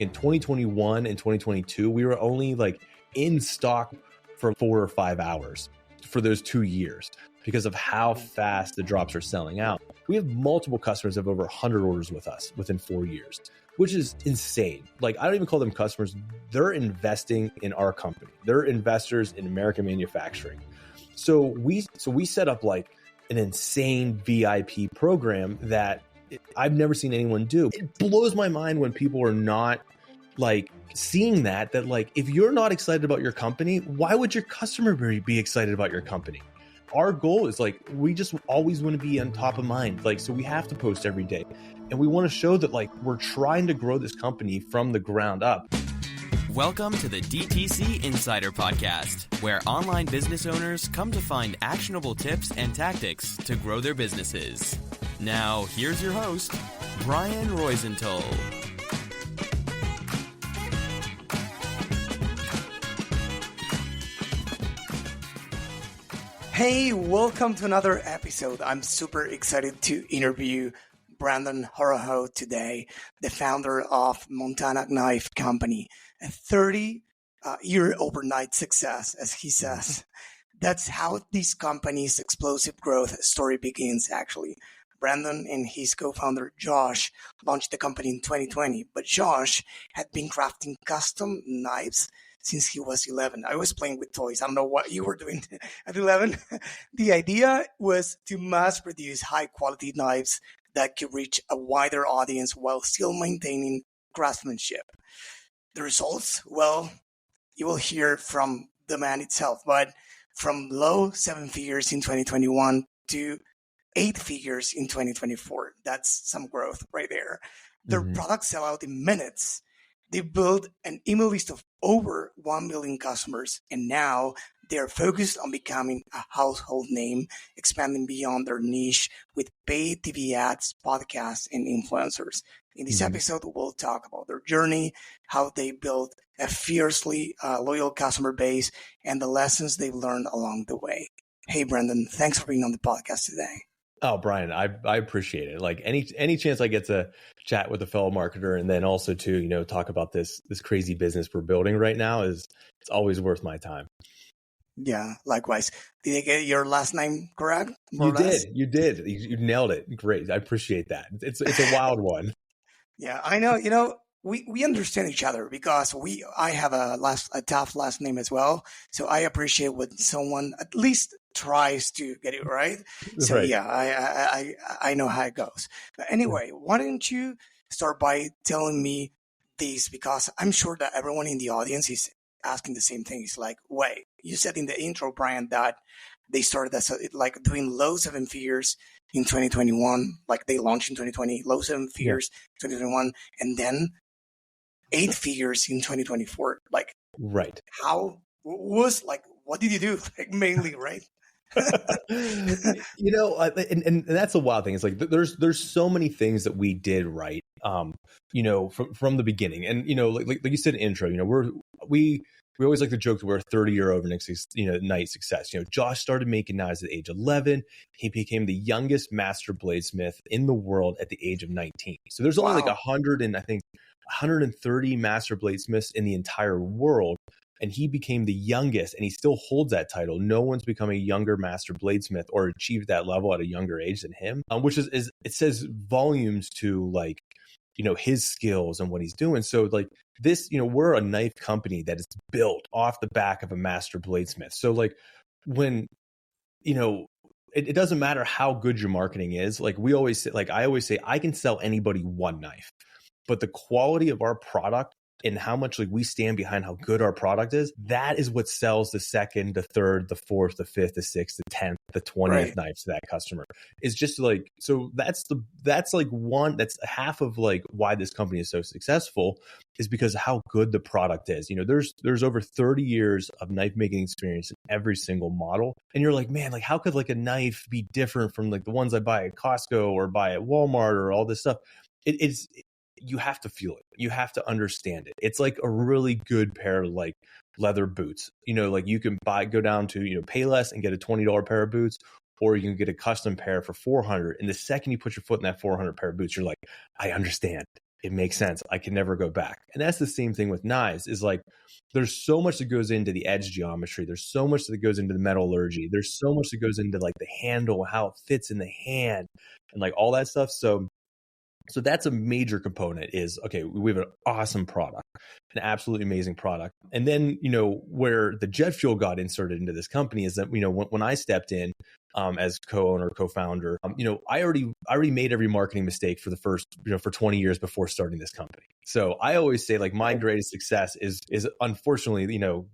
in 2021 and 2022, we were only like in stock for 4 or 5 hours for those 2 years because of how fast the drops are selling out. We have multiple customers that have over 100 orders with us within 4 years, which is insane. Like, I don't even call them customers. They're investing in our company. They're investors in American manufacturing. So we set up like an insane VIP program that I've never seen anyone do. It blows my mind when people are not like seeing that like, if you're not excited about your company, why would your customer be excited about your company? Our goal is like, we just always want to be on top of mind. Like, so we have to post every day, and we want to show that like we're trying to grow this company from the ground up. Welcome to the DTC Insider podcast, where online business owners come to find actionable tips and tactics to grow their businesses. Now, here's your host, Brian Roisentul. Hey, welcome to another episode. I'm super excited to interview Brandon Horoho today, the founder of Montana Knife Company, a 30-year overnight success, as he says. That's how this company's explosive growth story begins, actually. Brandon and his co-founder, Josh, launched the company in 2020, but Josh had been crafting custom knives since he was 11. I was playing with toys. I don't know what you were doing at 11. The idea was to mass produce high quality knives that could reach a wider audience while still maintaining craftsmanship. The results, well, you will hear from the man itself, but from low 7 figures in 2021 to 8 figures in 2024. That's some growth right there. Their products sell out in minutes. They built an email list of over 1 million customers, and now they're focused on becoming a household name, expanding beyond their niche with paid TV ads, podcasts, and influencers. In this episode, we'll talk about their journey, how they built a fiercely loyal customer base, and the lessons they've learned along the way. Hey, Brandon, thanks for being on the podcast today. Oh, Brian, I appreciate it. Like any chance I get to chat with a fellow marketer, and then also to, talk about this crazy business we're building right now it's always worth my time. Yeah, likewise. Did I get your last name correct? You did. You nailed it. Great. I appreciate that. It's a wild one. Yeah, I know. We understand each other because I have a tough last name as well. So I appreciate when someone at least tries to get it right. So right. Yeah, I know how it goes. But anyway, why don't you start by telling me this, because I'm sure that everyone in the audience is asking the same thing. It's like, wait, you said in the intro, Brian, that they started as like doing low 7 figures in 2021, like they launched in 2020, low 7 figures, 2021, and then 8 figures in 2024. Like, right. What did you do? Like, mainly, right? And that's a wild thing. It's like, there's so many things that we did right, from the beginning. And, like you said in intro, we always like to joke that we're a 30-year overnight success. Josh started making knives at age 11. He became the youngest master bladesmith in the world at the age of 19. So there's only like 130 master bladesmiths in the entire world. And he became the youngest, and he still holds that title. No one's become a younger master bladesmith or achieved that level at a younger age than him, which is it says volumes to his skills and what he's doing. So like this, we're a knife company that is built off the back of a master bladesmith. So like when, it doesn't matter how good your marketing is. Like I always say, I can sell anybody one knife, but the quality of our product and how much we stand behind how good our product is, that is what sells the second, the third, the fourth, the fifth, the sixth, the 10th, the 20th knife to that customer. It's just so that's half of why this company is so successful, is because of how good the product is. There's over 30 years of knife making experience in every single model. And you're like, man, how could a knife be different from the ones I buy at Costco or buy at Walmart or all this stuff? You have to feel it. You have to understand it. It's like a really good pair of leather boots. You can go down to, Payless and get a $20 pair of boots, or you can get a custom pair for $400. And the second you put your foot in that $400 pair of boots, you're like, I understand. it makes sense. I can never go back. And that's the same thing with knives, is like, there's so much that goes into the edge geometry. There's so much that goes into the metallurgy. There's so much that goes into like the handle, how it fits in the hand and like all that stuff. So that's a major component is, okay, we have an awesome product, an absolutely amazing product. And then, where the jet fuel got inserted into this company is that, when I stepped in as co-owner, co-founder, I already made every marketing mistake for the first, for 20 years before starting this company. So I always say like my greatest success is unfortunately,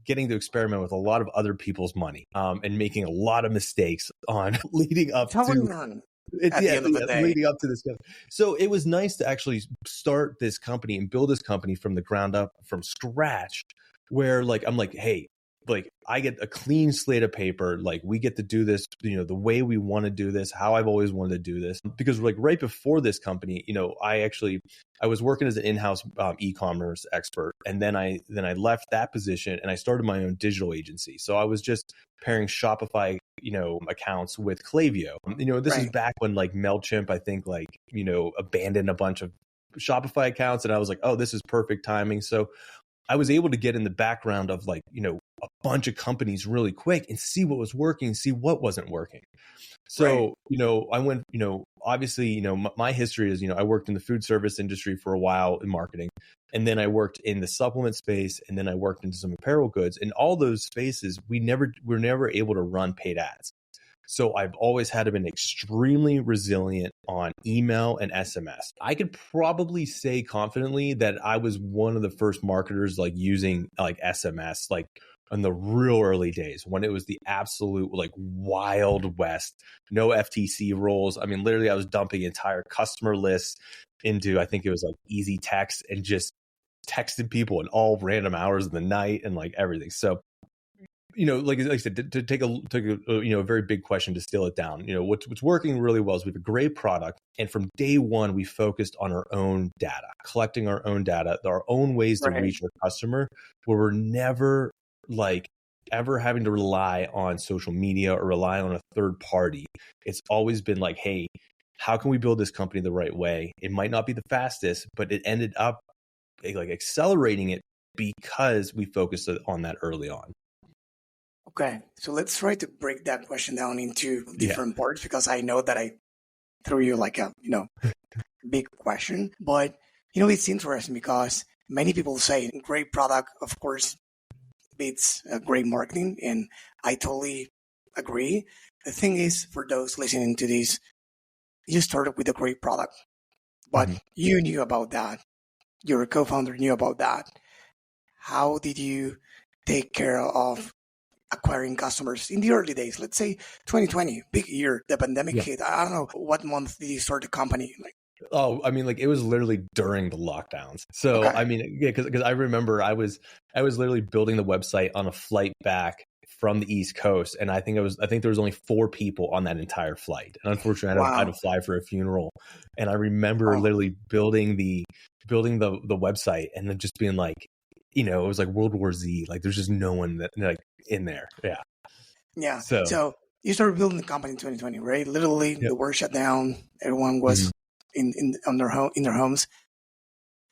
getting to experiment with a lot of other people's money and making a lot of mistakes on leading up to leading up to this. So it was nice to actually start this company and build this company from the ground up, from scratch, where like, I'm like, hey, like I get a clean slate of paper. Like we get to do this, the way we want to do this, how I've always wanted to do this. Because like right before this company, I was working as an in-house e-commerce expert. And then I left that position and I started my own digital agency. So I was just pairing Shopify, accounts with Klaviyo. This is back when like MailChimp, I think like, abandoned a bunch of Shopify accounts. And I was like, oh, this is perfect timing. So I was able to get in the background of like, a bunch of companies really quick and see what was working, see what wasn't working. So, I went, obviously, my history is, I worked in the food service industry for a while in marketing, and then I worked in the supplement space, and then I worked into some apparel goods. In all those spaces, we're never able to run paid ads. So I've always had to been extremely resilient on email and SMS. I could probably say confidently that I was one of the first marketers like using like SMS, like in the real early days when it was the absolute like wild west, no FTC rules. I mean, literally I was dumping entire customer lists into, I think it was like easy text and just texting people in all random hours of the night and like everything. So, like I said, to take a very big question, distill it down. What's working really well is we have a great product. And from day one, we focused on our own data, collecting our own data, our own ways to reach our customer, where we're never like ever having to rely on social media or rely on a third party. It's always been like, hey, how can we build this company the right way? It might not be the fastest, but it ended up like accelerating it because we focused on that early on. Okay, so let's try to break that question down into different parts, because I know that I threw you like a big question, but it's interesting because many people say great product, of course, beats great marketing, and I totally agree. The thing is, for those listening to this, you started with a great product, but you knew about that. Your co-founder knew about that. How did you take care of acquiring customers in the early days? Let's say 2020, big year, the pandemic hit. I don't know, what month did you start the company? Oh, I mean, like it was literally during the lockdowns. So, I mean, because I remember I was literally building the website on a flight back from the East Coast, and I think there was only 4 people on that entire flight. And unfortunately, I had to fly for a funeral. And I remember literally building the website, and then just being like, it was like World War Z. Like there's just no one that like in there. Yeah. Yeah. So you started building the company in 2020, right? Literally, the world shut down. Everyone was in their homes.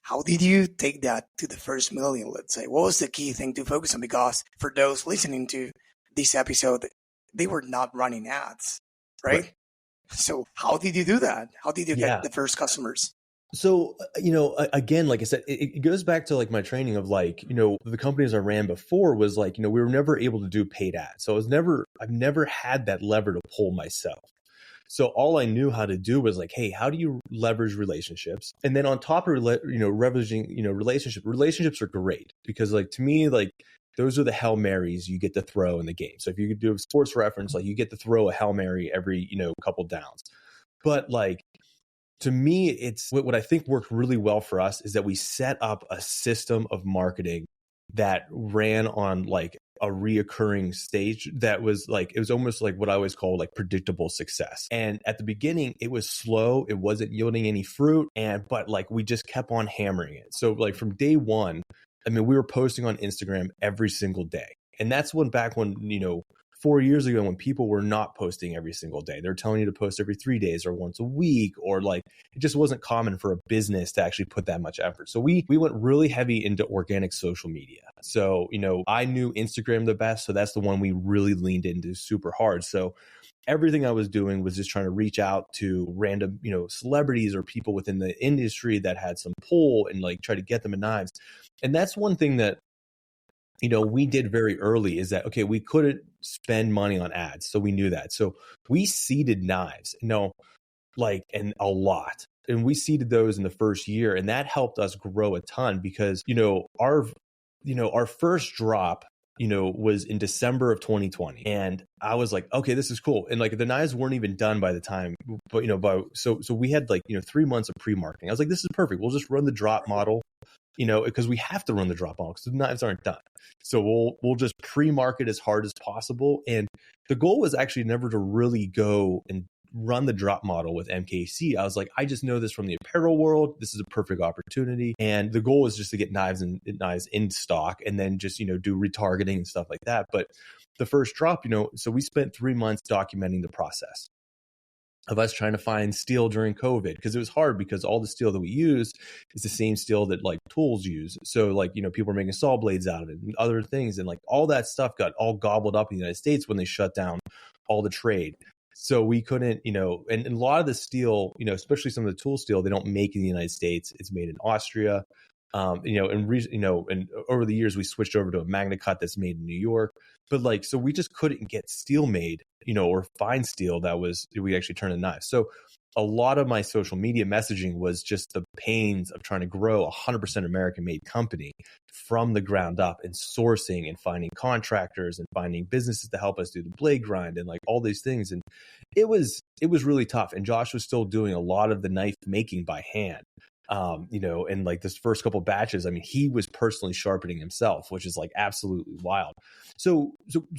How did you take that to the first million? Let's say, what was the key thing to focus on? Because for those listening to this episode, they were not running ads, right? So how did you do that? How did you get the first customers? So, again, like I said, it goes back to like my training of like, the companies I ran before was like, we were never able to do paid ads. So I've never had that lever to pull myself. So all I knew how to do was like, hey, how do you leverage relationships? And then on top of, leveraging, relationships are great because like, to me, like those are the Hail Marys you get to throw in the game. So if you could do a sports reference, like you get to throw a Hail Mary every, couple downs. But like, to me, it's what I think worked really well for us is that we set up a system of marketing that ran on like a reoccurring stage that was like, it was almost like what I always call like predictable success. And at the beginning, it was slow. It wasn't yielding any fruit. But like, we just kept on hammering it. So like from day one, I mean, we were posting on Instagram every single day. And that's back when, 4 years ago when people were not posting every single day. They're telling you to post every 3 days or once a week, or like it just wasn't common for a business to actually put that much effort. So we went really heavy into organic social media. So, I knew Instagram the best. So that's the one we really leaned into super hard. So everything I was doing was just trying to reach out to random, celebrities or people within the industry that had some pull and like try to get them in knives. And that's one thing that we did very early is that, okay, we couldn't spend money on ads. So we knew that. So we seeded knives, and a lot. And we seeded those in the first year. And that helped us grow a ton because, our first drop, was in December of 2020. And I was like, okay, this is cool. And like the knives weren't even done by the time, but, so we had 3 months of pre-marketing. I was like, this is perfect. We'll just run the drop model. Because we have to run the drop model because the knives aren't done. So we'll just pre-market as hard as possible. And the goal was actually never to really go and run the drop model with MKC. I was like, I just know this from the apparel world. This is a perfect opportunity. And the goal is just to get knives in stock and then just, do retargeting and stuff like that. But the first drop, so we spent 3 months documenting the process of us trying to find steel during COVID, because it was hard because all the steel that we used is the same steel that like tools use. So people were making saw blades out of it and other things. And like all that stuff got all gobbled up in the United States when they shut down all the trade. So we couldn't, and a lot of the steel, especially some of the tool steel, they don't make in the United States. It's made in Austria. And over the years we switched over to a Magna Cut that's made in New York. But so we just couldn't get steel made, or find steel that we actually turn into knives. So a lot of my social media messaging was just the pains of trying to grow a 100% American made company from the ground up, and sourcing and finding contractors and finding businesses to help us do the blade grind and like all these things. And it was really tough. And Josh was still doing a lot of the knife making by hand. And like this first couple of batches, I mean, he was personally sharpening himself, which is like absolutely wild. So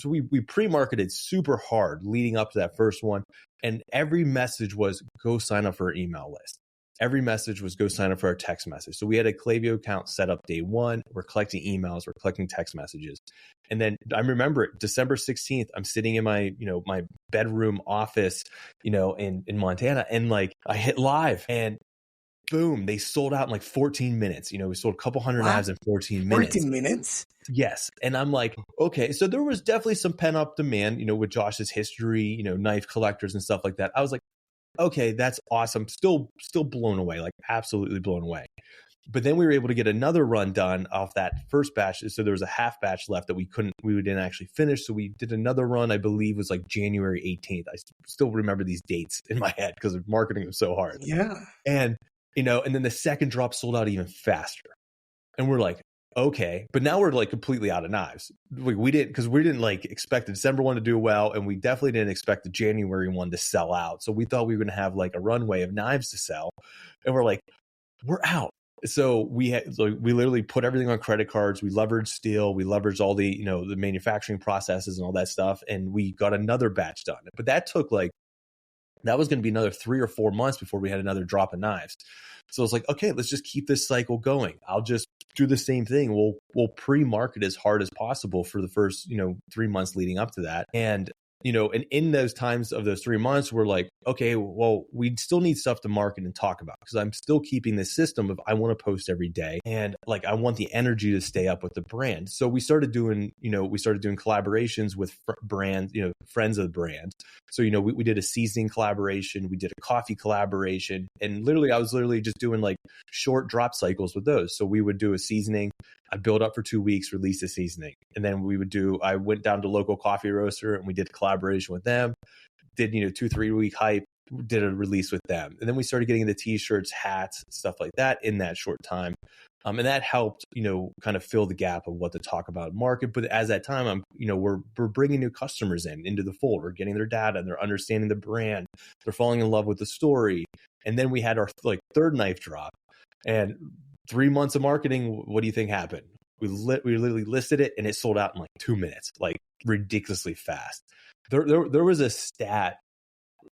we pre-marketed super hard leading up to that first one. And every message was go sign up for our email list. Every message was go sign up for our text message. So we had a Klaviyo account set up day one. We're collecting emails, we're collecting text messages. And then I remember it, December 16th, I'm sitting in my, my bedroom office, in Montana, and like I hit live and boom, they sold out in like 14 minutes. We sold a couple hundred knives in 14 minutes. 14 minutes? Yes. And I'm like, okay, so there was definitely some pent up demand, with Josh's history, knife collectors and stuff like that. I was like, okay, that's awesome. Still blown away, like absolutely blown away. But then we were able to get another run done off that first batch. So there was a half batch left that we didn't actually finish. So we did another run, I believe was like January 18th. I still remember these dates in my head because of marketing them so hard. Yeah. And and then the second drop sold out even faster. And we're like, okay, but now we're like completely out of knives. We didn't like expect the December one to do well. And we definitely didn't expect the January one to sell out. So we thought we were going to have like a runway of knives to sell. And we're like, we're out. So we literally put everything on credit cards. We leveraged steel. We leveraged all the, the manufacturing processes and all that stuff. And we got another batch done. But that took that was going to be another 3 or 4 months before we had another drop of knives. So it's like, okay, let's just keep this cycle going. I'll just do the same thing. We'll pre-market as hard as possible for the first, 3 months leading up to that. And and in those times of those 3 months, we're like, okay, well, we still need stuff to market and talk about, because I'm still keeping this system of I want to post every day, and like I want the energy to stay up with the brand. So we started doing collaborations with brands, friends of the brand. So we did a seasoning collaboration, we did a coffee collaboration, and I was just doing like short drop cycles with those. So we would do a seasoning, I build up for 2 weeks, release the seasoning. And then I went down to local coffee roaster and we did a collaboration with them, did, 2-3 week hype, did a release with them. And then we started getting the t-shirts, hats, stuff like that in that short time. And that helped, kind of fill the gap of what to talk about market. But as that time, we're bringing new customers into the fold. We're getting their data and they're understanding the brand. They're falling in love with the story. And then we had our third knife drop, and 3 months of marketing. What do you think happened? We literally listed it and it sold out in like 2 minutes, like ridiculously fast. There was a stat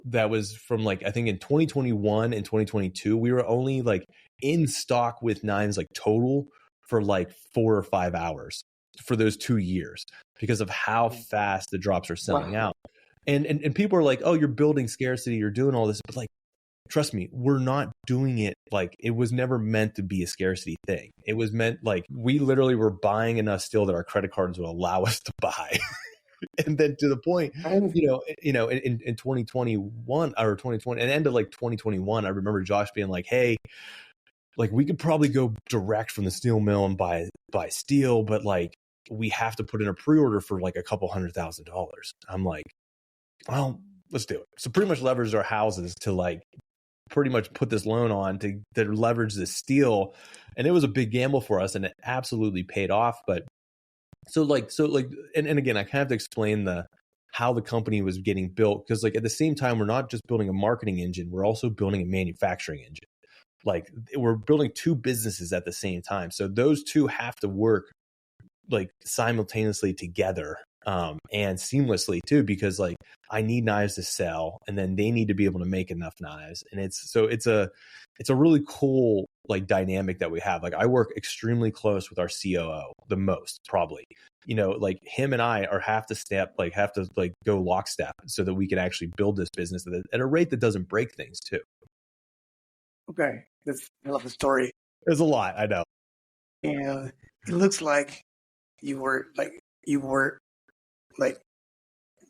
that was from I think in 2021 and 2022, we were only in stock with knives total for 4 or 5 hours. for those 2 years because of how fast the drops are selling Wow. out. And people are like, oh, you're building scarcity, you're doing all this, but like, trust me, we're not doing it. Like, it was never meant to be a scarcity thing. It was meant like we literally were buying enough steel that our credit cards would allow us to buy. And then to the point, in 2021 or 2020, and end of like 2021, I remember Josh being like, hey, like we could probably go direct from the steel mill and buy steel, but like we have to put in a pre-order for like $200,000. I'm like, well, let's do it. So pretty much leveraged our houses to like pretty much put this loan on to leverage this steel. And it was a big gamble for us and it absolutely paid off. But so and again, I kind of have to explain how the company was getting built, because like at the same time, we're not just building a marketing engine, we're also building a manufacturing engine. Like we're building two businesses at the same time. So those two have to work like simultaneously together, and seamlessly too, because like I need knives to sell and then they need to be able to make enough knives. And it's a really cool like dynamic that we have. Like I work extremely close with our COO the most, probably, like him and I have to go lockstep so that we can actually build this business at a rate that doesn't break things too. Okay. I love the story. There's a lot, I know. And it looks like you were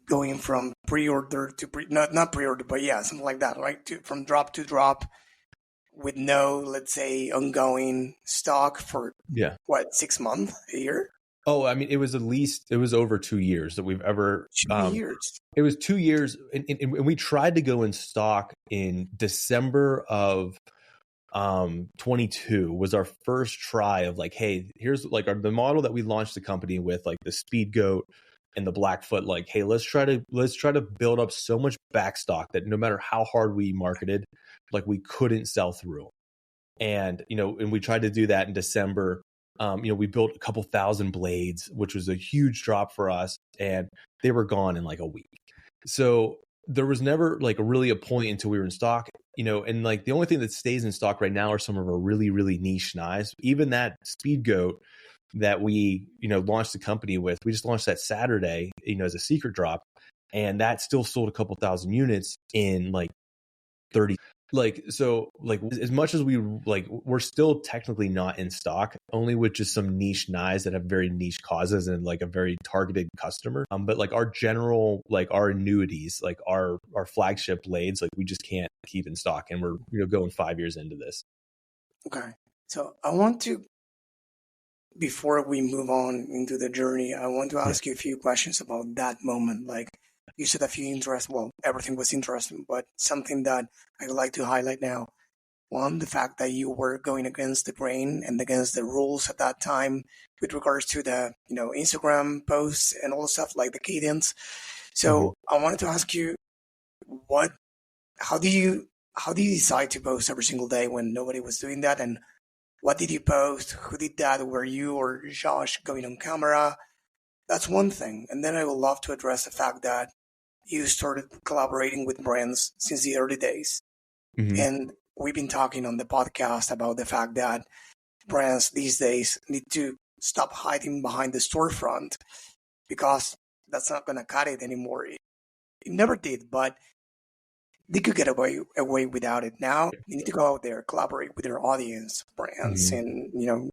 going from pre-order to not pre-order, but yeah, something like that, right? From drop to drop with no, let's say, ongoing stock for 6 months, a year? Oh, I mean, it was over 2 years that we've ever. 2 years. It was 2 years, and we tried to go in stock in December of 22 was our first try of like, hey, here's like the model that we launched the company with, like the Speed Goat and the Blackfoot. Like, hey, let's try to build up so much backstock that no matter how hard we marketed, like we couldn't sell through. And and we tried to do that in December. We built a couple thousand blades, which was a huge drop for us, and they were gone in like a week. So there was never like really a point until we were in stock, and like the only thing that stays in stock right now are some of our really, really niche knives. Even that Speed Goat that we, launched the company with, we just launched that Saturday, as a secret drop, and that still sold a couple thousand units in like 30. Like, so like as much as we're still technically not in stock, only with just some niche knives that have very niche causes and like a very targeted customer. But like our general, like our annuities, like our flagship blades, like we just can't keep in stock, and we're going 5 years into this. Okay. So I want to, before we move on into the journey, I want to ask you a few questions about that moment. Like, you said a few interesting, well, everything was interesting, but something that I would like to highlight now. One, the fact that you were going against the grain and against the rules at that time with regards to the, Instagram posts and all the stuff like the cadence. So I wanted to ask you, how do you decide to post every single day when nobody was doing that? And what did you post? Who did that? Were you or Josh going on camera? That's one thing. And then I would love to address the fact that you started collaborating with brands since the early days. Mm-hmm. And we've been talking on the podcast about the fact that brands these days need to stop hiding behind the storefront, because that's not going to cut it anymore. It never did, but they could get away without it. Now you need to go out there, collaborate with their audience, brands, mm-hmm. and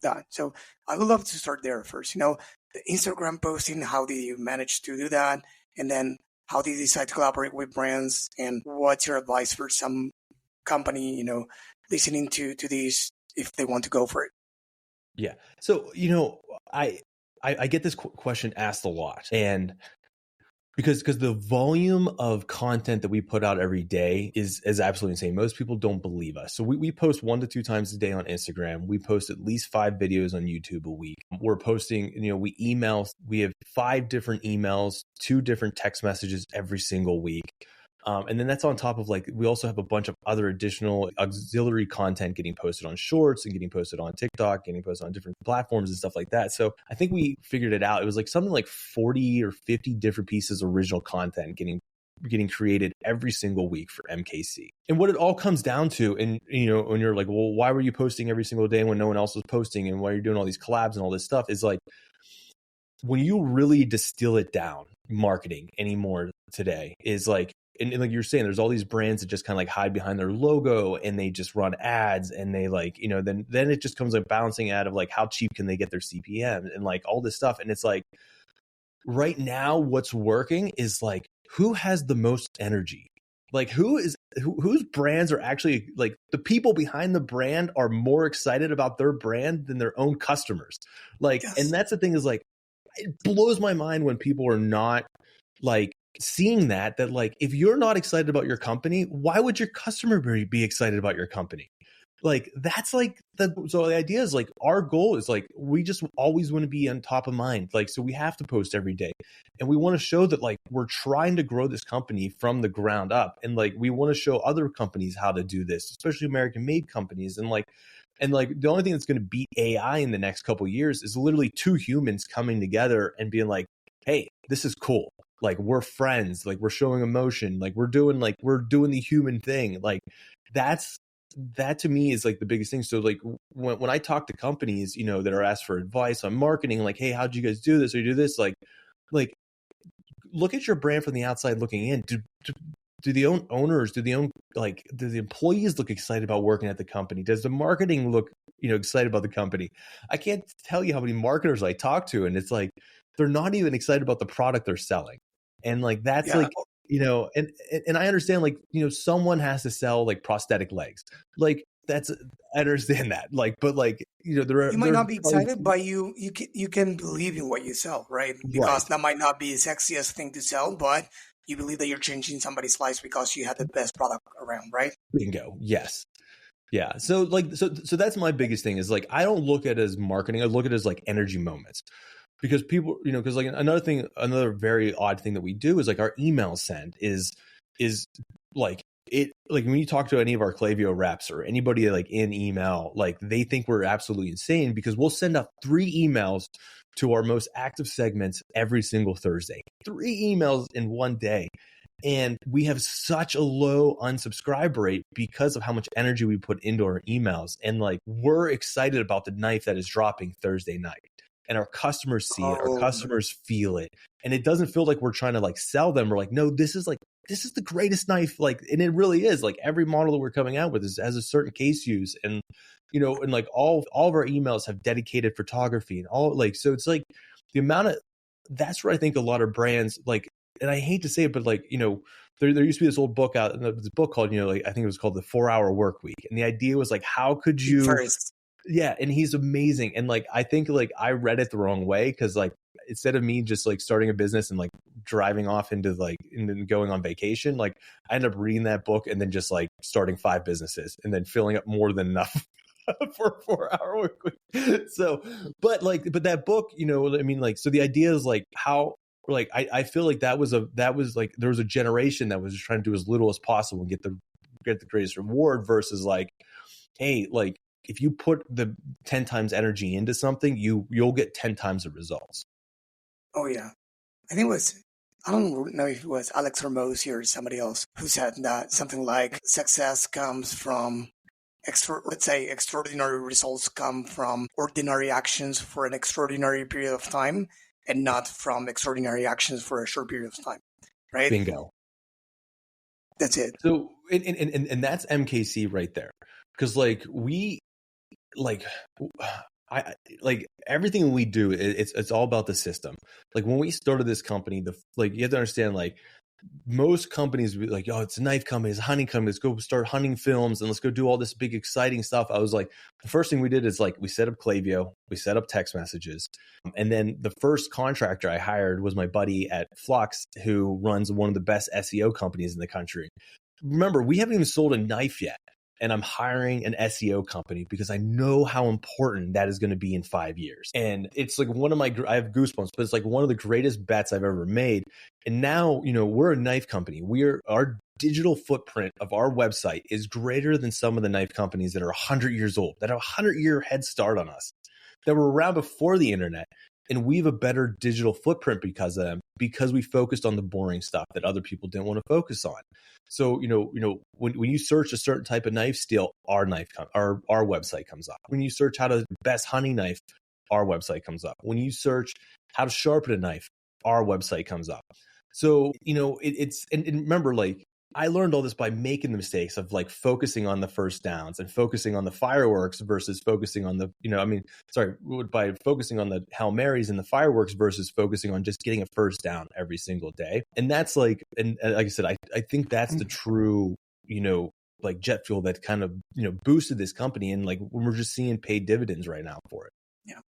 that. So I would love to start there first. The Instagram posting, how did you manage to do that? And then how did you decide to collaborate with brands? And what's your advice for some company, listening to these if they want to go for it? Yeah. So, I get this question asked a lot, and because the volume of content that we put out every day is absolutely insane. Most people don't believe us. So we post 1 to 2 times a day on Instagram. We post at least 5 videos on YouTube a week. We're posting, we email. We have 5 different emails, 2 different text messages every single week. And then that's on top of we also have a bunch of other additional auxiliary content getting posted on Shorts and getting posted on TikTok, getting posted on different platforms and stuff like that. So I think we figured it out. It was something like 40 or 50 different pieces of original content getting getting created every single week for MKC. And what it all comes down to, and when you're like, well, why were you posting every single day when no one else was posting, and why you're doing all these collabs and all this stuff, is like, when you really distill it down, marketing anymore today is like, and like you're saying, there's all these brands that just kind of like hide behind their logo and they just run ads, and they like, then it just comes like balancing out of like, how cheap can they get their CPM and like all this stuff. And it's like, right now, what's working is like, who has the most energy? Like whose brands are actually like, the people behind the brand are more excited about their brand than their own customers. Like, yes. And that's the thing, is like, it blows my mind when people are not like seeing that like, if you're not excited about your company, why would your customer be excited about your company? Like, that's like so the idea is like, our goal is like, we just always want to be on top of mind. Like, so we have to post every day, and we want to show that like, we're trying to grow this company from the ground up. And like, we want to show other companies how to do this, especially American made companies. And like, the only thing that's going to beat AI in the next couple of years is literally two humans coming together and being like, hey, this is cool. Like, we're friends, like we're showing emotion, like we're doing the human thing. Like, that to me is like the biggest thing. So like, when I talk to companies, that are asked for advice on marketing, like, hey, how'd you guys do this or do this? Like look at your brand from the outside looking in. Do the owners, do the employees look excited about working at the company? Does the marketing look, excited about the company? I can't tell you how many marketers I talk to, and it's like, they're not even excited about the product they're selling. And like, that's like, and I understand, like, someone has to sell like prosthetic legs. Like, I understand that. Like, but like, you might not be excited, but you can believe in what you sell, right? Because that might not be the sexiest thing to sell, but you believe that you're changing somebody's lives because you have the best product around, right? Bingo. Yes. Yeah. So like, so that's my biggest thing, is like, I don't look at it as marketing. I look at it as like energy moments. Because people, because like another very odd thing that we do is like, our email send is like, it, like when you talk to any of our Klaviyo reps or anybody like in email, like they think we're absolutely insane, because we'll send out 3 emails to our most active segments every single Thursday, 3 emails in one day. And we have such a low unsubscribe rate because of how much energy we put into our emails. And like, we're excited about the knife that is dropping Thursday night. And our customers see it, our customers feel it. And it doesn't feel like we're trying to like sell them. We're like, no, this is the greatest knife. Like, and it really is. Like, every model that we're coming out with has a certain case use. And, and like all of our emails have dedicated photography and all, like, so it's like the amount of, that's where I think a lot of brands, like, and I hate to say it, but like, there used to be this old book out, this book called, like, I think it was called The 4-Hour Work Week. And the idea was like, how could you Yeah, and he's amazing. And like, I think like I read it the wrong way, because like, instead of me just like starting a business and like driving off into like and then going on vacation, like I ended up reading that book and then just like starting 5 businesses and then filling up more than enough for a 4-hour work week. So, but that book, I mean, like, so the idea is like, how, like, I feel like that was like, there was a generation that was just trying to do as little as possible and get the greatest reward, versus like, hey, like, if you put the 10 times energy into something, you'll get 10 times the results. Oh yeah. I think it was, I don't know if it was Alex Hormozy or somebody else who said that something like, success comes from extraordinary results come from ordinary actions for an extraordinary period of time, and not from extraordinary actions for a short period of time. Right? Bingo. That's it. So, and that's MKC right there. Because like, I like everything we do, it's all about the system. Like, when we started this company, you have to understand, like, most companies would be like, oh, it's a knife company, it's a hunting company, let's go start hunting films and let's go do all this big exciting stuff. I was like, the first thing we did is like, we set up Klaviyo, we set up text messages. And then the first contractor I hired was my buddy at Flux, who runs one of the best SEO companies in the country. Remember, we haven't even sold a knife yet. And I'm hiring an SEO company because I know how important that is going to be in 5 years. And it's like I have goosebumps, but it's like one of the greatest bets I've ever made. And now, we're a knife company. Our digital footprint of our website is greater than some of the knife companies that are 100 years old, that have a 100-year head start on us, that were around before the internet. And we have a better digital footprint because of them, because we focused on the boring stuff that other people didn't want to focus on. So, when you search a certain type of knife steel, our website comes up. When you search how to best hunting knife, our website comes up. When you search how to sharpen a knife, our website comes up. So, and remember, like, I learned all this by making the mistakes of like focusing on the first downs and focusing on the fireworks versus focusing on the, by focusing on the Hail Marys and the fireworks versus focusing on just getting a first down every single day. And that's like, and like I said, I think that's the true, like jet fuel that kind of, boosted this company. And like, we're just seeing paid dividends right now for it. Yeah.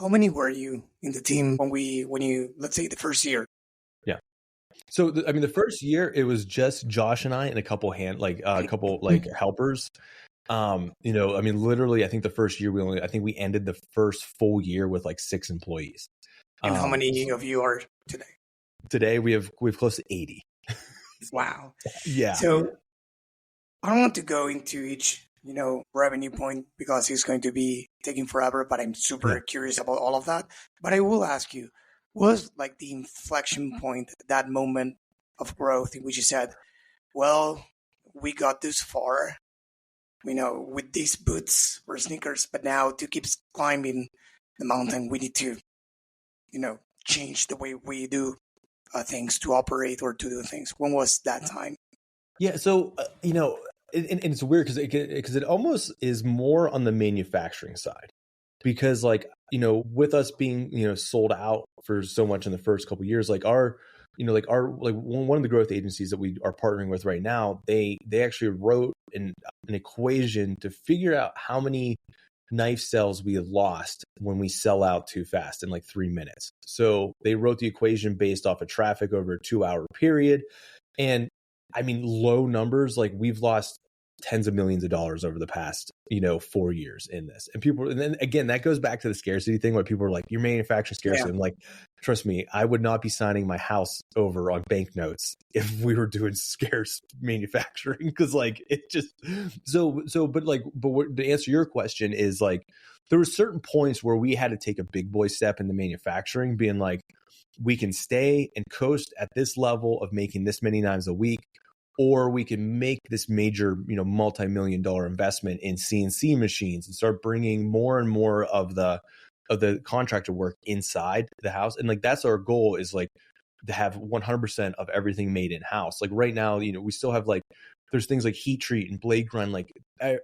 How many were you in the team when you, let's say the first year? So, the first year it was just Josh and I and a couple helpers. Literally, I think the first year we ended the first full year with like 6 employees. And how many of you are today? Today we have close to 80. Wow. Yeah. So I don't want to go into each, revenue point because it's going to be taking forever, but I'm super curious about all of that. But I will ask you, was like the inflection point, that moment of growth in which you said, well, we got this far, with these boots or sneakers, but now to keep climbing the mountain, we need to, change the way we do things, to operate or to do things. When was that time? Yeah. So, and it's weird because it almost is more on the manufacturing side. Because with us being, sold out for so much in the first couple of years, one of the growth agencies that we are partnering with right now, they actually wrote an equation to figure out how many knife sales we had lost when we sell out too fast in like 3 minutes. So they wrote the equation based off of traffic over a 2-hour period. And low numbers, like we've lost tens of millions of dollars over the past, 4 years in this. And then again, that goes back to the scarcity thing where people are like, you're manufacturing scarcity. Yeah. I'm like, trust me, I would not be signing my house over on banknotes if we were doing scarce manufacturing. Cause like, it just, but to answer your question is like, there were certain points where we had to take a big boy step into manufacturing, being like, we can stay and coast at this level of making this many knives a week, or we can make this major, multi-million-dollar investment in CNC machines and start bringing more and more of the contractor work inside the house. And like, that's our goal, is like to have 100% of everything made in house. Like right now, we still have like, there's things like heat treat and blade grind. Like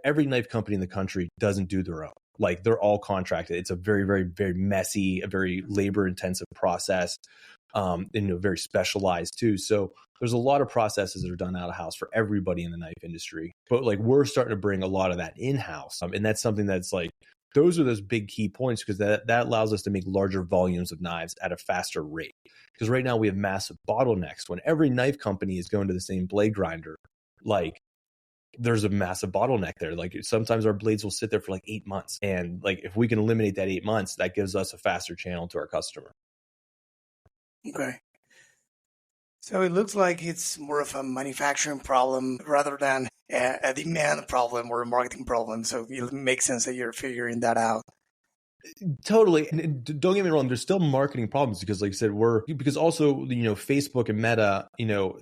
every knife company in the country doesn't do their own. Like they're all contracted. It's a very, very, very messy, a very labor intensive process. Very specialized too. So there's a lot of processes that are done out of house for everybody in the knife industry. But like, we're starting to bring a lot of that in house. And that's something that's like, those are those big key points, because that allows us to make larger volumes of knives at a faster rate. Because right now we have massive bottlenecks. When every knife company is going to the same blade grinder, like there's a massive bottleneck there. Like sometimes our blades will sit there for like 8 months. And like, if we can eliminate that 8 months, that gives us a faster channel to our customer. Okay. So it looks like it's more of a manufacturing problem rather than a demand problem or a marketing problem. So it makes sense that you're figuring that out. Totally. And don't get me wrong, there's still marketing problems because like I said, because also, Facebook and Meta,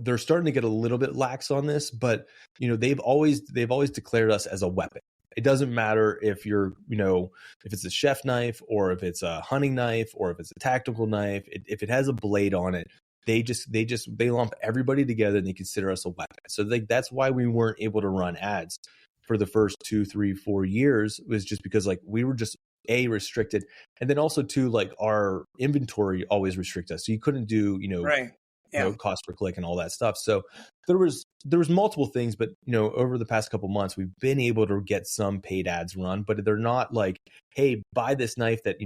they're starting to get a little bit lax on this, but they've always declared us as a weapon. It doesn't matter if you're, if it's a chef knife or if it's a hunting knife or if it's a tactical knife, if it has a blade on it, they lump everybody together and they consider us a weapon. So that's why we weren't able to run ads for the first 2, 3, 4 years, was just because like we were just restricted. And then also too, like our inventory always restricted us. So you couldn't do, right. Yeah. Cost per click and all that stuff. So there was multiple things, but over the past couple months, we've been able to get some paid ads run, but they're not like, hey, buy this knife that,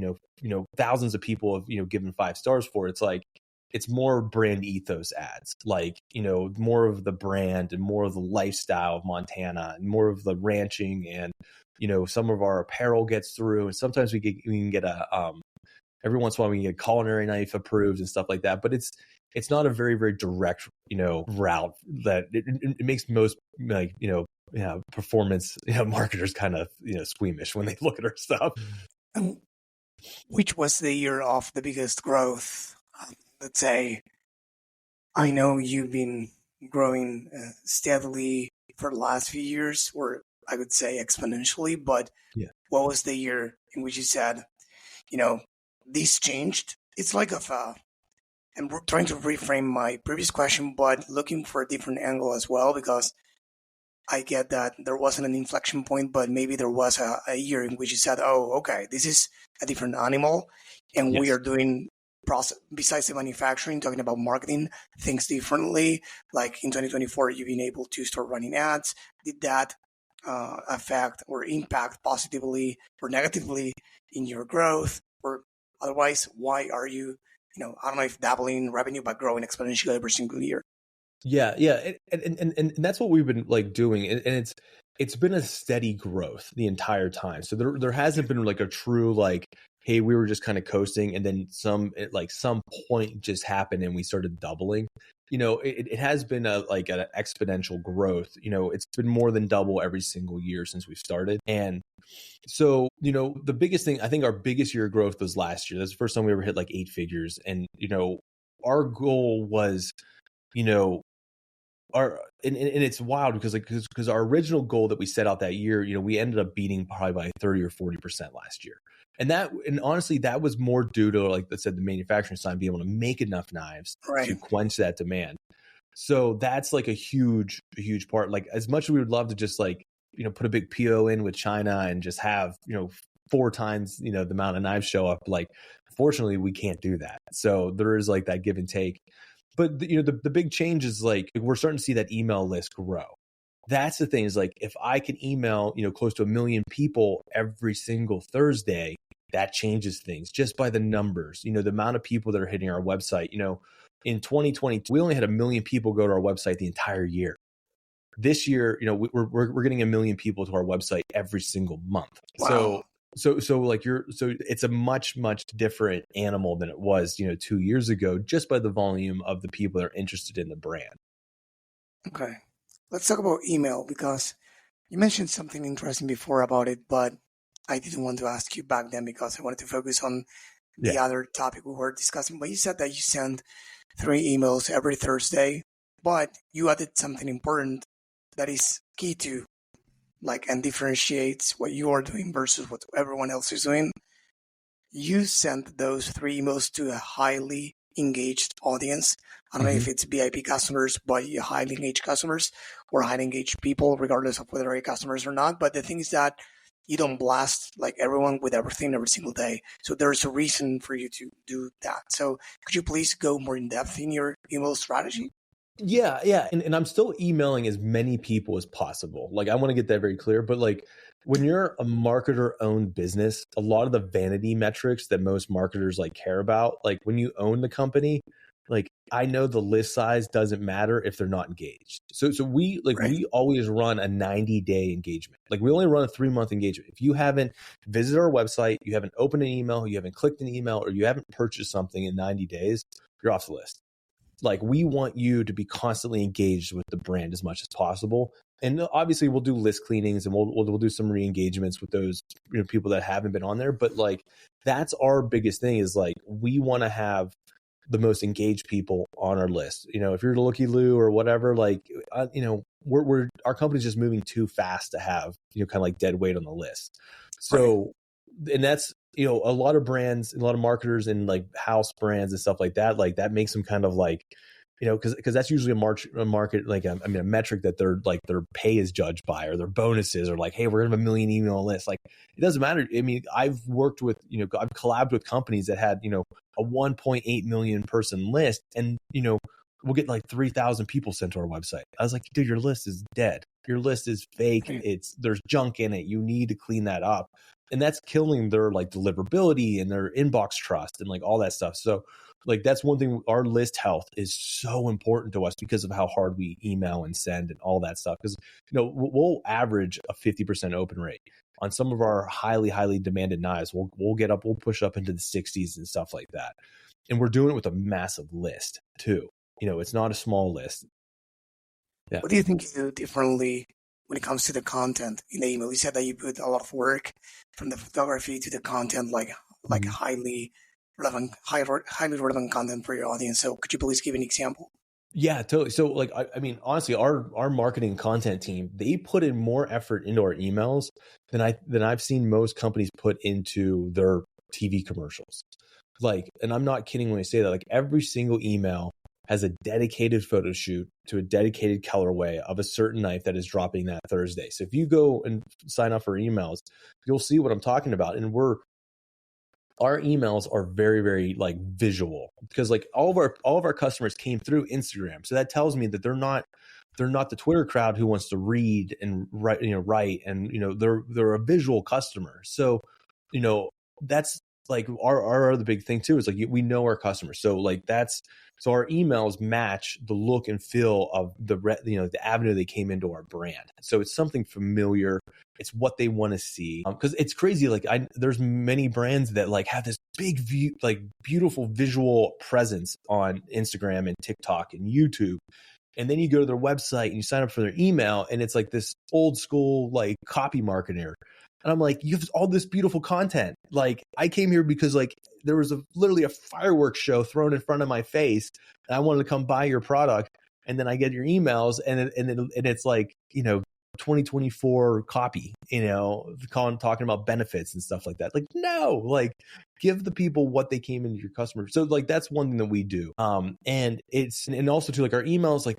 thousands of people have, given 5 stars for. It's like, it's more brand ethos ads, like, more of the brand and more of the lifestyle of Montana and more of the ranching, and, some of our apparel gets through, and sometimes we can get every once in a while we can get a culinary knife approved and stuff like that. But it's not a very, very direct, route that it makes most like, performance, marketers kind of, squeamish when they look at our stuff. Which was the year of the biggest growth? Let's say, I know you've been growing steadily for the last few years, or I would say exponentially, but Yeah. what was the year in which you said, this changed? It's like I'm trying to reframe my previous question, but looking for a different angle as well, because I get that there wasn't an inflection point, but maybe there was a year in which you said, oh, okay, this is a different animal, and we Yes. are doing process besides the manufacturing, talking about marketing things differently. Like in 2024, you've been able to start running ads. Did that affect or impact positively or negatively in your growth? Or otherwise, why are you, I don't know if dabbling in revenue, but growing exponentially every single year? Yeah. And that's what we've been like doing. And it's been a steady growth the entire time. So there hasn't been like a true like, hey, we were just kind of coasting and then some point just happened and we started doubling. It has been an exponential growth. It's been more than double every single year since we've started. And so, the biggest thing, I think our biggest year of growth was last year. That's the first time we ever hit like 8 figures. And, our goal was, and it's wild because our original goal that we set out that year, we ended up beating probably by 30 or 40% last year. And honestly, that was more due to, like I said, the manufacturing side being able to make enough knives to quench that demand. So that's like a huge part. Like as much as we would love to just like, put a big PO in with China and just have, 4 times, the amount of knives show up, like, fortunately we can't do that. So there is like that give and take. But the big change is like we're starting to see that email list grow. That's the thing is like if I can email, close to 1 million people every single Thursday, that changes things just by the numbers, the amount of people that are hitting our website. In 2022, we only had 1 million people go to our website the entire year. This year, we're getting 1 million people to our website every single month. Wow. So it's a much different animal than it was, 2 years ago, just by the volume of the people that are interested in the brand. Okay. Let's talk about email, because you mentioned something interesting before about it, but I didn't want to ask you back then because I wanted to focus on the other topic we were discussing. But you said that you send 3 emails every Thursday, but you added something important that is key to and differentiates what you are doing versus what everyone else is doing. You sent those 3 emails to a highly engaged audience. I don't know if it's VIP customers, but highly engaged customers or highly engaged people, regardless of whether they're customers or not. But the thing is that you don't blast everyone with everything every single day. So there's a reason for you to do that. So could you please go more in depth in your email strategy? Yeah. And I'm still emailing as many people as possible. Like I want to get that very clear, but like when you're a marketer owned business, a lot of the vanity metrics that most marketers care about, like when you own the company, I know the list size doesn't matter if they're not engaged. So we we always run a 90-day engagement. Like we only run a 3-month engagement. If you haven't visited our website, you haven't opened an email, you haven't clicked an email, or you haven't purchased something in 90 days, you're off the list. Like we want you to be constantly engaged with the brand as much as possible. And obviously we'll do list cleanings and we'll do some re-engagements with those people that haven't been on there. But that's our biggest thing is we want to have the most engaged people on our list. If you're Looky Loo or whatever, we're our company's just moving too fast to have, kind of dead weight on the list. So, and that's, a lot of brands, a lot of marketers and house brands and stuff like that makes them kind of because that's usually a market, a metric that their pay is judged by, or their bonuses, or hey, we're gonna have 1 million email list. It doesn't matter. I mean, I've worked with, I've collabed with companies that had, a 1.8 million person list, and we'll get 3,000 people sent to our website. I was like, dude, your list is dead. Your list is fake. There's junk in it. You need to clean that up. And that's killing their deliverability and their inbox trust and all that stuff. So that's one thing. Our list health is so important to us because of how hard we email and send and all that stuff. Because we'll average a 50% open rate on some of our highly demanded knives. We'll push up into the 60s and stuff like that. And we're doing it with a massive list too. It's not a small list. Yeah. What do you think you do differently when it comes to the content in the email? You said that you put a lot of work from the photography to the content. like Mhm. highly relevant content for your audience. So could you please give an example? Yeah, totally. So like, I mean, honestly, our marketing content team, they put in more effort into our emails than I've seen most companies put into their TV commercials. Like, and I'm not kidding when I say that, like every single email has a dedicated photo shoot to a dedicated colorway of a certain knife that is dropping that Thursday. So if you go and sign up for emails, you'll see what I'm talking about. And our emails are very, very like visual, because like all of our customers came through Instagram. So that tells me that they're not the Twitter crowd who wants to read and write, and they're a visual customer. So, that's like our other big thing too, is like we know our customers. So like so our emails match the look and feel of the avenue they came into our brand. So it's something familiar. It's what they want to see. Because it's crazy. Like there's many brands that like have this big view, like beautiful visual presence on Instagram and TikTok and YouTube. And then you go to their website and you sign up for their email, and it's like this old school like copy marketer. And I'm like, you have all this beautiful content. Like I came here because like there was literally a fireworks show thrown in front of my face, and I wanted to come buy your product. And then I get your emails, and it's like 2024 copy, talking about benefits and stuff like that. Like, no, like give the people what they came into your customer. So like that's one thing that we do. And also too, like our emails, like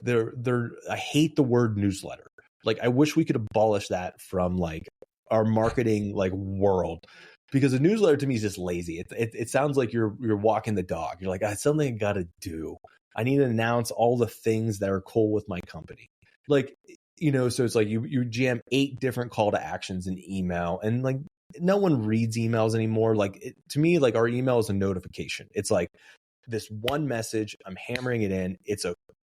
I hate the word newsletter. Like I wish we could abolish that from like our marketing like world, because a newsletter to me is just lazy. It sounds like you're walking the dog. You're like, it's something I got to do. I need to announce all the things that are cool with my company. Like, so it's like you jam 8 different call to actions in email, and like no one reads emails anymore. Like to me, like our email is a notification. It's like this one message, I'm hammering it in.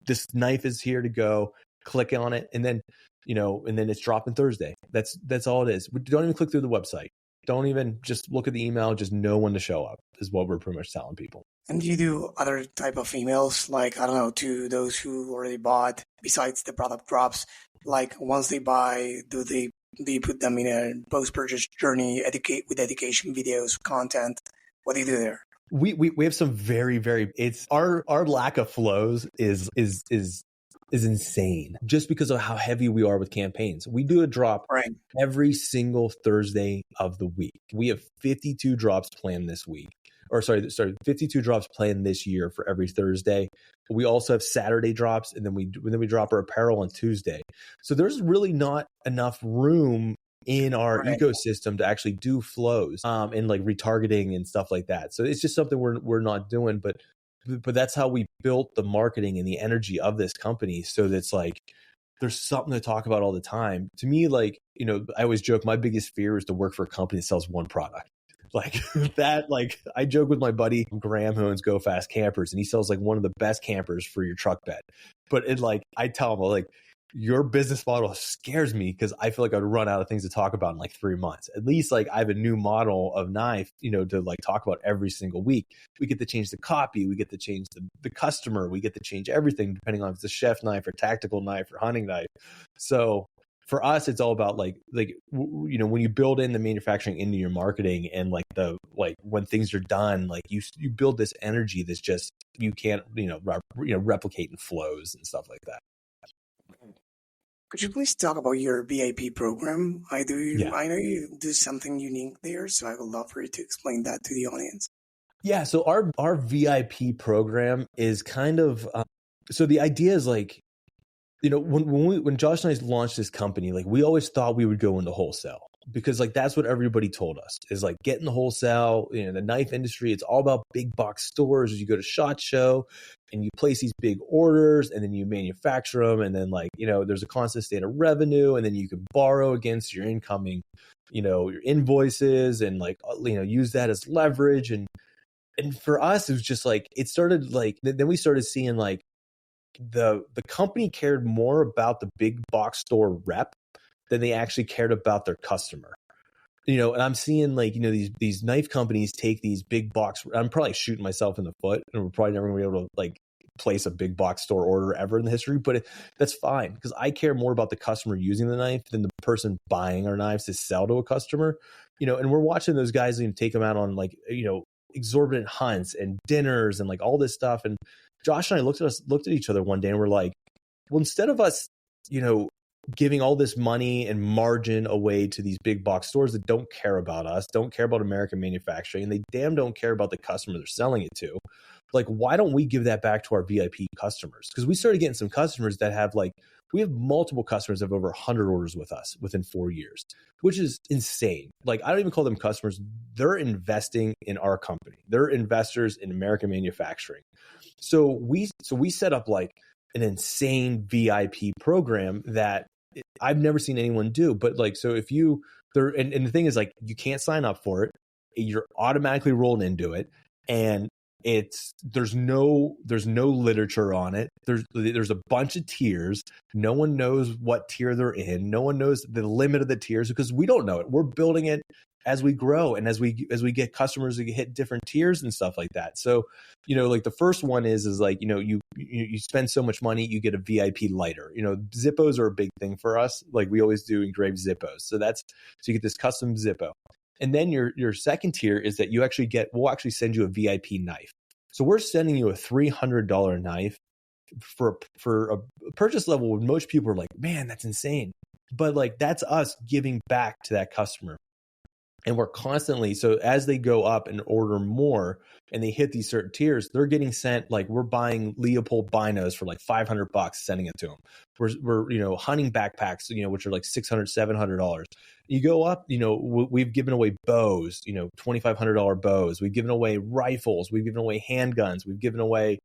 This knife is here to go. Click on it, and then it's dropping Thursday. That's all it is. Don't even click through the website. Don't even just look at the email. Just know when to show up is what we're pretty much telling people. And do you do other type of emails, like, I don't know, to those who already bought, besides the product drops? Like once they buy, do you put them in a post-purchase journey, with education videos, content? What do you do there? We have some very, very, it's our lack of flows is insane, just because of how heavy we are with campaigns. We do a drop every single Thursday of the week. We have 52 drops planned this week. 52 drops planned this year for every Thursday. We also have Saturday drops, and then we drop our apparel on Tuesday. So there's really not enough room in our ecosystem to actually do flows and like retargeting and stuff like that. So it's just something we're not doing, but that's how we built the marketing and the energy of this company. So that's like there's something to talk about all the time. To me, like, I always joke my biggest fear is to work for a company that sells one product. Like that, like I joke with my buddy Graham, who owns Go Fast Campers, and he sells like one of the best campers for your truck bed. But I tell him, like, your business model scares me, because I feel like I'd run out of things to talk about in like 3 months. At least like I have a new model of knife, to like talk about every single week. We get to change the copy, we get to change the customer, we get to change everything depending on if it's a chef knife or tactical knife or hunting knife. So for us, it's all about like when you build in the manufacturing into your marketing, and like when things are done, like you build this energy that's just you can't replicate in flows and stuff like that. Could you please talk about your VIP program? I know you do something unique there, so I would love for you to explain that to the audience. Yeah, so our VIP program is kind of so the idea is like, when Josh and I launched this company, like we always thought we would go into wholesale, because like that's what everybody told us is like get in the wholesale. The knife industry, it's all about big box stores. You go to SHOT Show and you place these big orders, and then you manufacture them, and then like there's a constant state of revenue, and then you can borrow against your incoming your invoices, and like use that as leverage. And for us, it was just like it started like then we started seeing like the company cared more about the big box store rep than they actually cared about their customer. And I'm seeing like, these knife companies take these big box. I'm probably shooting myself in the foot, and we're probably never going to be able to like place a big box store order ever in the history, but that's fine, because I care more about the customer using the knife than the person buying our knives to sell to a customer. and we're watching those guys and take them out on like, exorbitant hunts and dinners and like all this stuff. And Josh and I looked at each other one day and we're like, well, instead of us, giving all this money and margin away to these big box stores that don't care about us, don't care about American manufacturing, and they damn don't care about the customer they're selling it to. Like, why don't we give that back to our VIP customers? Because we started getting some customers that have we have multiple customers that have over 100 orders with us within 4 years, which is insane. Like, I don't even call them customers. They're investing in our company. They're investors in American manufacturing. So we set up like an insane VIP program that I've never seen anyone do. But like, so if you there, and the thing is like, you can't sign up for it. You're automatically rolled into it. And there's no literature on it. There's a bunch of tiers. No one knows what tier they're in. No one knows the limit of the tiers because we don't know it. We're building it as we grow and as we get customers that hit different tiers and stuff like that. So, like the first one is like, you spend so much money, you get a VIP lighter. Zippos are a big thing for us. Like we always do engraved Zippos. So you get this custom Zippo. And then your second tier is that we'll actually send you a VIP knife. So we're sending you a $300 knife for a purchase level where most people are like, man, that's insane. But like, that's us giving back to that customer. And we're constantly, so as they go up and order more and they hit these certain tiers, they're getting sent, like we're buying Leopold binos for like $500, sending it to them. We're hunting backpacks, which are like $600, $700. You go up, we've given away bows, $2,500 bows. We've given away rifles. We've given away handguns. We've given away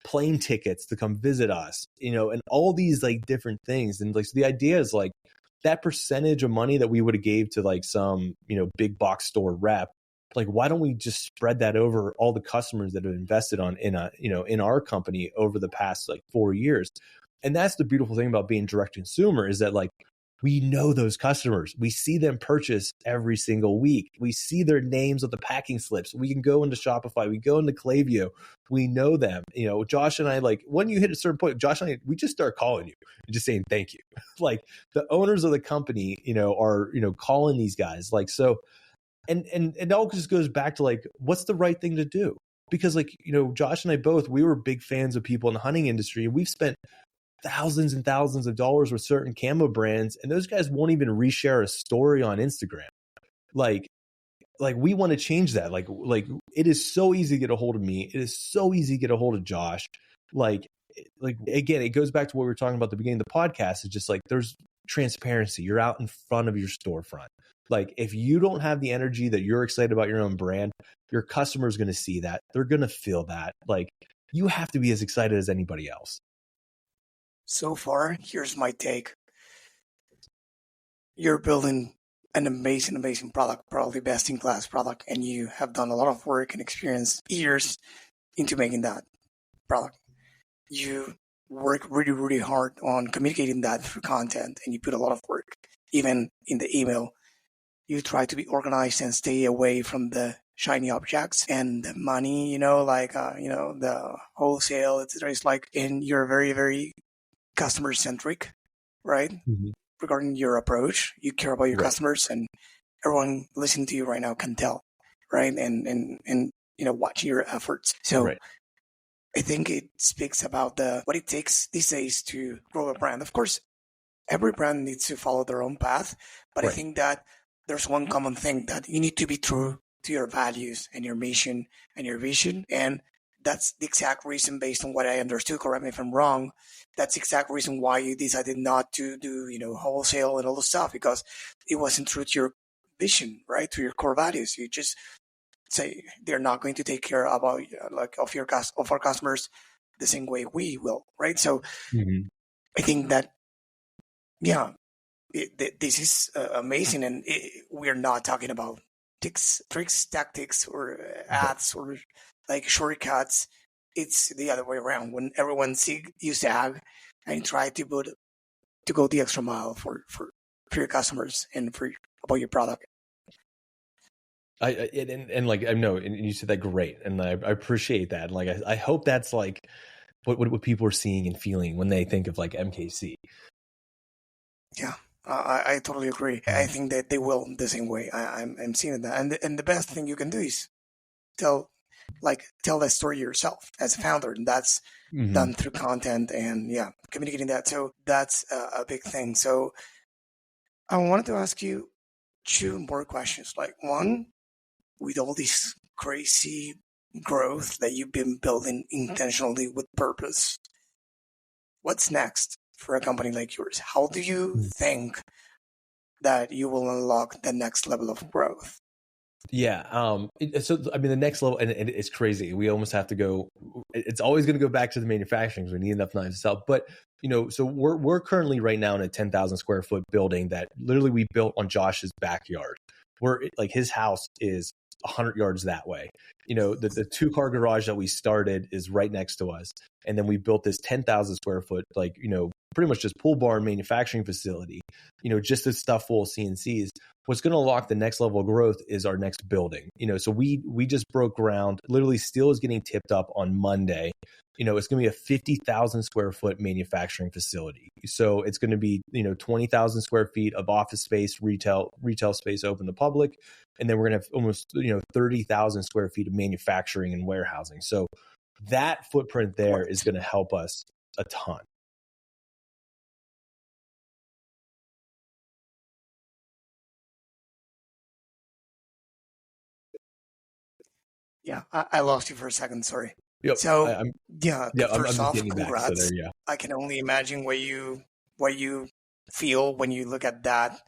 plane tickets to come visit us, and all these like different things. And like, so the idea is like, that percentage of money that we would have gave to like some, big box store rep, like, why don't we just spread that over all the customers that have invested in our company over the past like 4 years? And that's the beautiful thing about being direct to consumer is that like, we know those customers. We see them purchase every single week. We see their names on the packing slips. We can go into Shopify. We go into Klaviyo. We know them. Josh and I, like, when you hit a certain point, Josh and I, we just start calling you and just saying thank you. Like the owners of the company, are, calling these guys. Like, so, and it all just goes back to like, what's the right thing to do? Because like, Josh and I both, we were big fans of people in the hunting industry. We've spent thousands and thousands of dollars with certain camo brands, and those guys won't even reshare a story on Instagram. Like we want to change that. Like it is so easy to get a hold of me. It is so easy to get a hold of Josh. Like again, it goes back to what we were talking about at the beginning of the podcast. It's just like, there's transparency. You're out in front of your storefront. Like if you don't have the energy that you're excited about your own brand, your customer is going to see that. They're going to feel that. Like you have to be as excited as anybody else. So far, here's my take. You're building an amazing, amazing product, probably best-in-class product, and you have done a lot of work and experience years into making that product. You work really, really hard on communicating that through content, and you put a lot of work, even in the email. You try to be organized and stay away from the shiny objects and the money, the wholesale, etc. It's like, and you're very, very customer-centric, right? Mm-hmm. Regarding your approach, you care about your customers, and everyone listening to you right now can tell, right? And watching your efforts. So I think it speaks about what it takes these days to grow a brand. Of course, every brand needs to follow their own path, but I think that there's one common thing, that you need to be true to your values and your mission and your vision. And that's the exact reason, based on what I understood, correct me if I'm wrong, that's the exact reason why you decided not to do, wholesale and all the stuff, because it wasn't true to your vision, right? To your core values. You just say they're not going to take care of our customers the same way we will, right? So I think that, this is amazing, and we're not talking about tricks, tactics, or ads, or like shortcuts. It's the other way around. When everyone sees you sag and try to go the extra mile for your customers and about your product. And you said that great, and I appreciate that. And like I hope that's like what people are seeing and feeling when they think of like MKC. Yeah, I totally agree. I think that they will the same way. I'm seeing that, and the best thing you can do is tell the story yourself as a founder, and that's done through content and communicating that. So that's a big thing. So I wanted to ask you two more questions. Like, one, with all this crazy growth that you've been building intentionally with purpose, what's next for a company like yours? How do you think that you will unlock the next level of growth? Yeah. So, I mean, the next level, and it's crazy. We almost have to go, it's always going to go back to the manufacturing because we need enough knives to sell. But, so we're currently right now in a 10,000 square foot building that literally we built on Josh's backyard. His house is 100 yards that way. The 2-car garage that we started is right next to us. And then we built this 10,000 square foot, pretty much just pool barn manufacturing facility, just this stuff full of CNCs. What's going to unlock the next level of growth is our next building. So we just broke ground. Literally, steel is getting tipped up on Monday. It's going to be a 50,000 square foot manufacturing facility. So it's going to be 20,000 square feet of office space, retail space open to public, and then we're going to have almost 30,000 square feet of manufacturing and warehousing. So that footprint there is going to help us a ton. Yeah, I lost you for a second. Sorry. Yep. So I'm first off, getting back. congrats. So there, I can only imagine what you feel when you look at that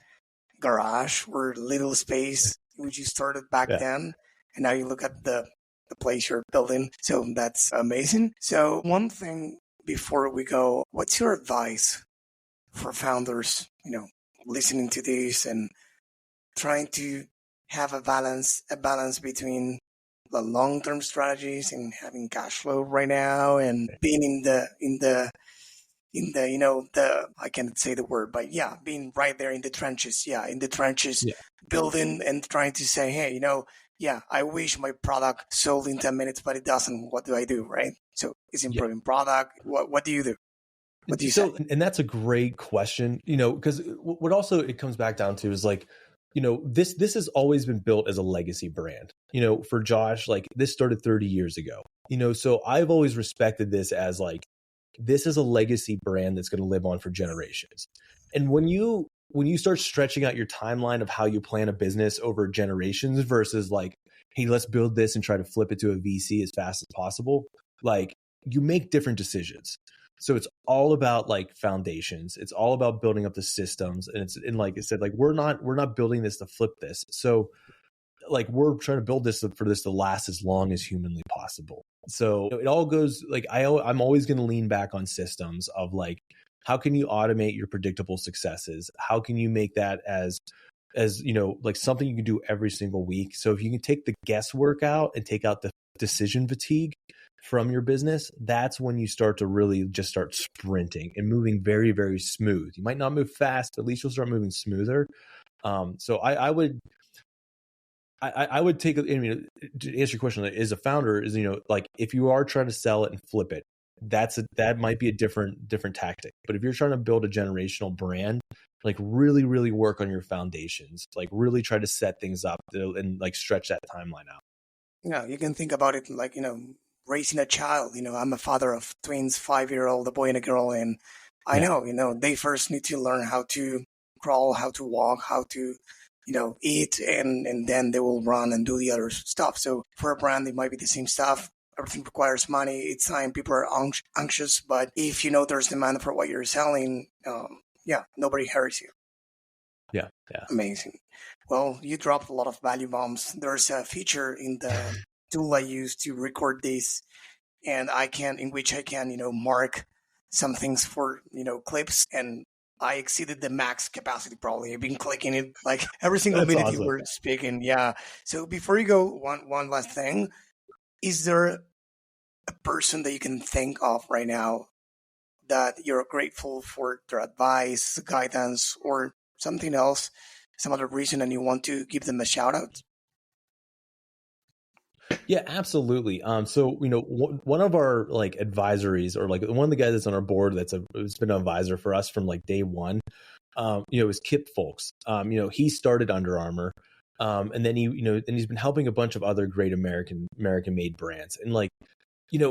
garage or little space which you started back then, and now you look at the place you're building. So that's amazing. So one thing before we go, what's your advice for founders, listening to this and trying to have a balance between the long-term strategies and having cash flow right now and being in the I can't say the word, but being right there in the trenches, building and trying to say, hey, I wish my product sold in 10 minutes, but it doesn't. What do I do? Right. So it's improving product. What do you do? What do you say? And that's a great question, because what also it comes back down to is this has always been built as a legacy brand. For Josh, this started 30 years ago. So I've always respected this as this is a legacy brand that's going to live on for generations. And when you start stretching out your timeline of how you plan a business over generations versus hey, let's build this and try to flip it to a VC as fast as possible, you make different decisions. So it's all about foundations. It's all about building up the systems. And like I said, we're not building this to flip this. So we're trying to build this for this to last as long as humanly possible. So it all goes I'm always going to lean back on systems of how can you automate your predictable successes? How can you make that as something you can do every single week? So if you can take the guesswork out and take out the decision fatigue from your business, that's when you start to really just start sprinting and moving very, very smooth. You might not move fast, but at least you'll start moving smoother. So I would take, to answer your question, as a founder is, if you are trying to sell it and flip it, that might be a different tactic. But if you're trying to build a generational brand, really, really work on your foundations, really try to set things up and stretch that timeline out. You can think about it raising a child. I'm a father of twins, 5-year-old, a boy and a girl. And I know, they first need to learn how to crawl, how to walk, how to, eat, and then they will run and do the other stuff. So for a brand, it might be the same stuff. Everything requires money. It's time. People are anxious. But if there's demand for what you're selling, nobody hurries you. Yeah. Amazing. Well, you dropped a lot of value bombs. There's a feature in the tool I use to record this, and in which I can, mark some things for, clips, and I exceeded the max capacity probably. I've been clicking it every single minute you were speaking. Yeah. So before you go, one last thing. Is there a person that you can think of right now that you're grateful for their advice, guidance, or something else, some other reason, and you want to give them a shout out? Yeah, absolutely. So, one of our advisories, or one of the guys that's on our board it's been an advisor for us from day one, is Kip Fulks. He started Under Armour. And then he's been helping a bunch of other great American made brands. And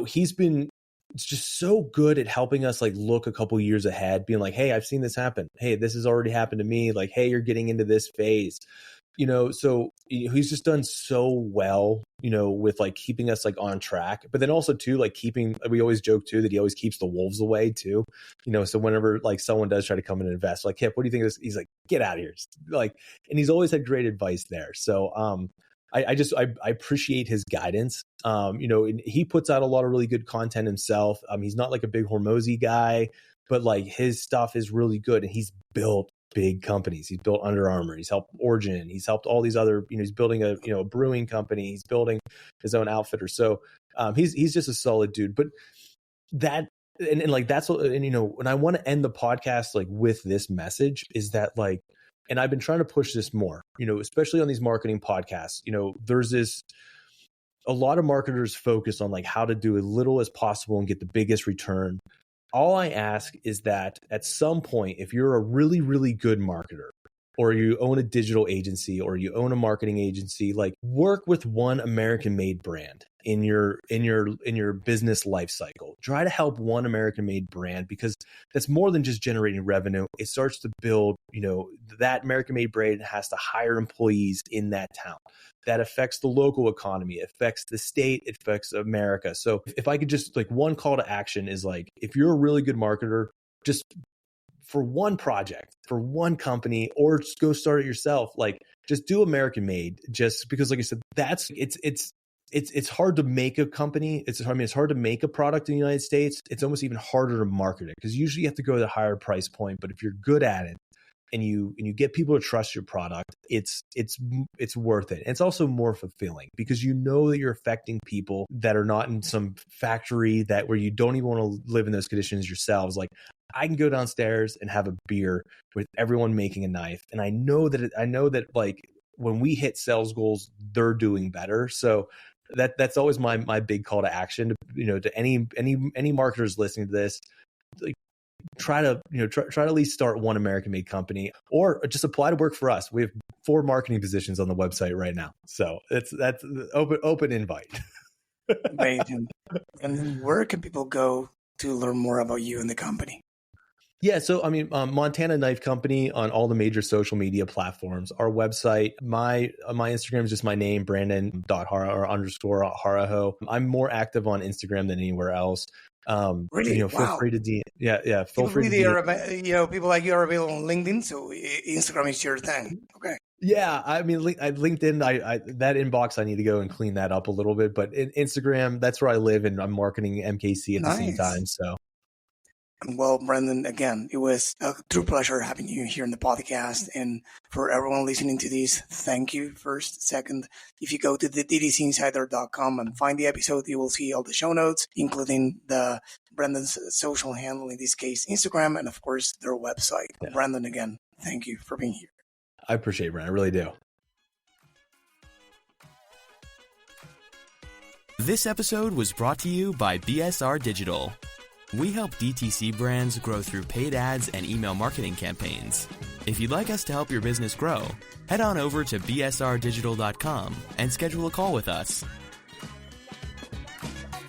he's been just so good at helping us look a couple years ahead, being like, hey, I've seen this happen. Hey, this has already happened to me. Like, hey, you're getting into this phase. So he's just done so well, with keeping us on track, but then also too, we always joke too, that he always keeps the wolves away too, so whenever someone does try to come in and invest, Kip, what do you think of this? He's like, get out of here. And he's always had great advice there. So, I appreciate his guidance. He puts out a lot of really good content himself. He's not a big Hormozy guy, but his stuff is really good, and he's built big companies. He's built Under Armour. He's helped Origin. He's helped all these other, he's building a brewing company. He's building his own outfitter. So he's just a solid dude. But that, and that's what, and when I want to end the podcast with this message is that and I've been trying to push this more, especially on these marketing podcasts, there's a lot of marketers focus on how to do as little as possible and get the biggest return. All I ask is that at some point, if you're a really, really good marketer, or you own a digital agency, or you own a marketing agency, work with one American-made brand in your business life cycle. Try to help one American-made brand, because that's more than just generating revenue. It starts to build, that American-made brand has to hire employees in that town. That affects the local economy, it affects the state, it affects America. So if I could just one call to action is if you're a really good marketer, just for one project, for one company, or just go start it yourself, just do American made, just because like I said, it's hard to make a company. It's hard to make a product in the United States. It's almost even harder to market it, because usually you have to go to a higher price point. But if you're good at it, and you get people to trust your product, it's worth it. And it's also more fulfilling, because that you're affecting people that are not in some factory where you don't even want to live in those conditions yourselves. I can go downstairs and have a beer with everyone making a knife, and I know that when we hit sales goals, they're doing better. So that's always my big call to action. To any marketers listening to this, try to at least start one American-made company, or just apply to work for us. We have 4 marketing positions on the website right now, so that's open invite. Amazing. And where can people go to learn more about you and the company? Yeah, so Montana Knife Company on all the major social media platforms. Our website, my Instagram is just my name, Brandon.Horoho. I'm more active on Instagram than anywhere else. Really? Feel free to DM. Yeah. Feel free to DM. People like you are available on LinkedIn, so Instagram is your thing. Okay. Yeah, LinkedIn, I that inbox, I need to go and clean that up a little bit. But in Instagram, that's where I live, and I'm marketing MKC at the same time. So. Well, Brandon, again, it was a true pleasure having you here in the podcast. And for everyone listening to this, thank you first. Second, if you go to the DTCinsider.com and find the episode, you will see all the show notes, including Brandon's social handle, in this case, Instagram, and of course, their website. Yeah. Brandon, again, thank you for being here. I appreciate it, Brandon. I really do. This episode was brought to you by BSR Digital. We help DTC brands grow through paid ads and email marketing campaigns. If you'd like us to help your business grow, head on over to bsrdigital.com and schedule a call with us.